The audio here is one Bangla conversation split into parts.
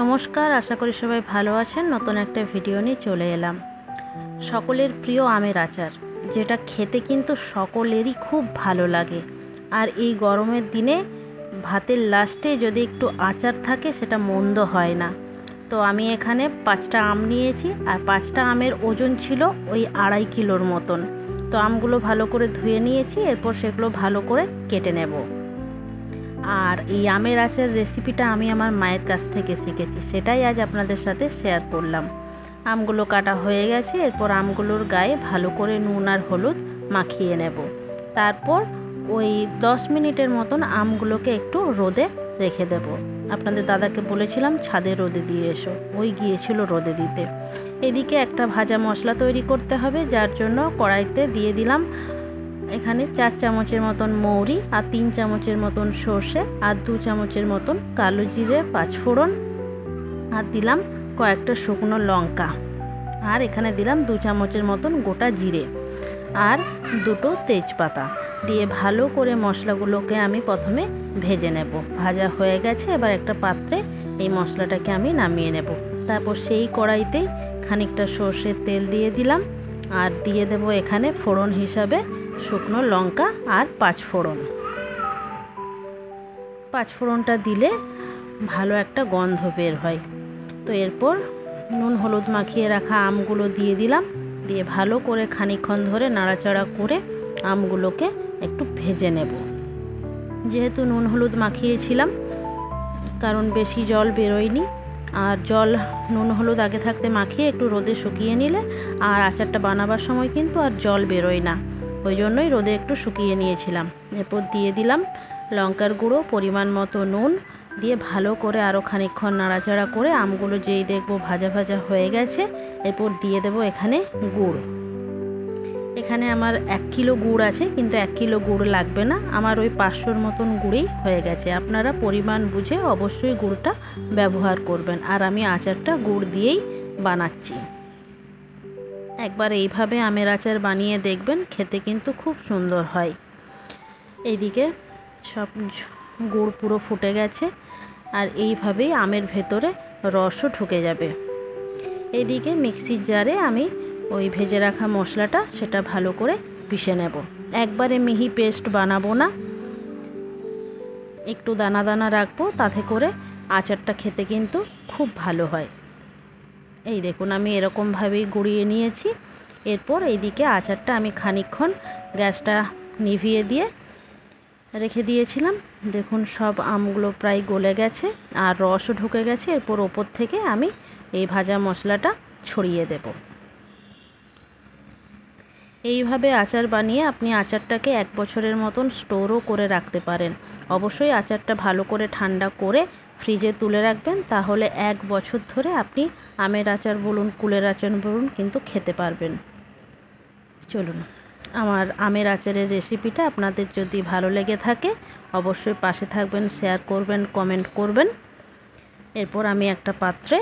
নমস্কার, আশা করি সবাই ভালো আছেন। নতুন একটা ভিডিও নিয়ে চলে এলাম। সকলের প্রিয় আমের আচার, যেটা খেতে কিন্তু সকলেরই খুব ভালো লাগে। আর এই গরমের দিনে ভাতের লাস্টে যদি একটু আচার থাকে সেটা মন্দ হয় না। তো আমি এখানে 5টা আম নিয়েছি, আর 5টা আমের ওজন ছিল ওই 2.5 কিলোর মতন। তো আমগুলো ভালো করে ধুয়ে নিয়েছি, এরপর সেগুলো ভালো করে কেটে নেব। আর এই আমের আচার রেসিপিটা আমি আমার মায়ের কাছ থেকে শিখেছি, সেটাই আজ আপনাদের সাথে শেয়ার করলাম। আমগুলো কাটা হয়ে গেছে, এরপর আমগুলোর গায়ে ভালো করে নুন আর হলুদ মাখিয়ে নেব। তারপর ওই 10 মিনিটের মতন আমগুলোকে একটু রোদে রেখে দেব। আপনাদের দাদাকে বলেছিলাম ছাদে রোদে দিয়ে এসো, ওই গিয়েছিল রোদে দিতে। এদিকে একটা ভাজা মশলা তৈরি করতে হবে, যার জন্য কড়াইতে দিয়ে দিলাম এখানে 4 চামচের মতন মৌরি, আর 3 চামচের মতন সর্ষে, আর 2 চামচের মতন কালো জিরে, 5 ফোড়ন, আর দিলাম কয়েকটা শুকনো লঙ্কা, আর এখানে দিলাম 2 চামচের মতন গোটা জিরে, আর 2টো তেজপাতা দিয়ে ভালো করে মশলাগুলোকে আমি প্রথমে ভেজে নেব। ভাজা হয়ে গেছে, এবার একটা পাত্রে এই মশলাটাকে আমি নামিয়ে নেব। তারপর সেই কড়াইতেই খানিকটা সর্ষের তেল দিয়ে দিলাম, আর দিয়ে দেব এখানে ফোড়ন হিসাবে শুকনো লঙ্কা আর 5 ফোড়ন। 5 ফোড়নটা দিলে ভালো একটা গন্ধ বের হয়। তো এরপর নুন হলুদ মাখিয়ে রাখা আমগুলো দিয়ে দিলাম, দিয়ে ভালো করে খানিকক্ষণ ধরে নাড়াচাড়া করে আমগুলোকে একটু ভেজে নেব। যেহেতু নুন হলুদ মাখিয়েছিলাম, কারণ বেশি জল বেরোয়নি, আর নুন হলুদ আগে থাকতে মাখিয়ে একটু রোদে শুকিয়ে নিলে আর আচারটা বানাবার সময় কিন্তু আর জল বেরোয় না, ওই জন্যই রোদে একটু শুকিয়ে নিয়েছিলাম। এরপর দিয়ে দিলাম লঙ্কার গুঁড়ো, পরিমাণ মতো নুন দিয়ে ভালো করে আরও খানিকক্ষণ নাড়াচাড়া করে আমগুলো যেই দেখবো ভাজা ভাজা হয়ে গেছে, এরপর দিয়ে দেবো এখানে গুড়। এখানে আমার 1 কিলো গুড় আছে, কিন্তু 1 কিলো গুড় লাগবে না, আমার ওই 500-র মতন গুড়েই হয়ে গেছে। আপনারা পরিমাণ বুঝে অবশ্যই গুড়টা ব্যবহার করবেন। আর আমি আচারটা গুড় দিয়েই বানাচ্ছি। একবার এইভাবে আমের আচার বানিয়ে দেখবেন, খেতে কিন্তু খুব সুন্দর হয়। এইদিকে সব গুড় পুরো ফুটে গেছে, আর এইভাবেই আমের ভেতরে রসও ঢুকে যাবে। এইদিকে মিক্সির জারে আমি ওই ভেজে রাখা মশলাটা সেটা ভালো করে পিষে নেব। একবারে মিহি পেস্ট বানাবো না, একটু দানা দানা রাখবো, তাতে করে আচারটা খেতে কিন্তু খুব ভালো হয়। এই দেখুন আমি এরকমভাবেই গুঁড়িয়ে নিয়েছি। এরপর এইদিকে আচারটা আমি খানিকক্ষণ গ্যাসটা নিভিয়ে দিয়ে রেখে দিয়েছিলাম। দেখুন সব আমগুলো প্রায় গলে গেছে আর রসও ঢুকে গেছে। এরপর ওপর থেকে আমি এই ভাজা মশলাটা ছড়িয়ে দেব। এইভাবে আচার বানিয়ে আপনি আচারটাকে 1 বছরের মতন স্টোরও করে রাখতে পারেন। অবশ্যই আচারটা ভালো করে ঠান্ডা করে ফ্রিজে তুলে রাখবেন, তাহলে 1 বছর ধরে আপনি আমের আচার বলুন, কুলের আচার বলুন, কিন্তু খেতে পারবেন। চলুন, আমার আমের আচারের রেসিপিটা আপনাদের যদি ভালো লেগে থাকে অবশ্যই পাশে থাকবেন, শেয়ার করবেন, কমেন্ট করবেন। এরপর আমি একটা পাত্রে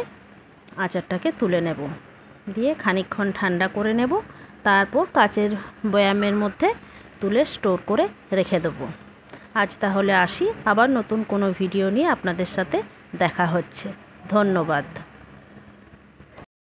আচারটাকে তুলে নেব, দিয়ে খানিকক্ষণ ঠান্ডা করে নেব। তারপর কাচের বয়ামের মধ্যে তুলে স্টোর করে রেখে দেবো। আজ তাহলে আসি, আবার নতুন কোনো ভিডিও নিয়ে আপনাদের সাথে দেখা হচ্ছে। ধন্যবাদ।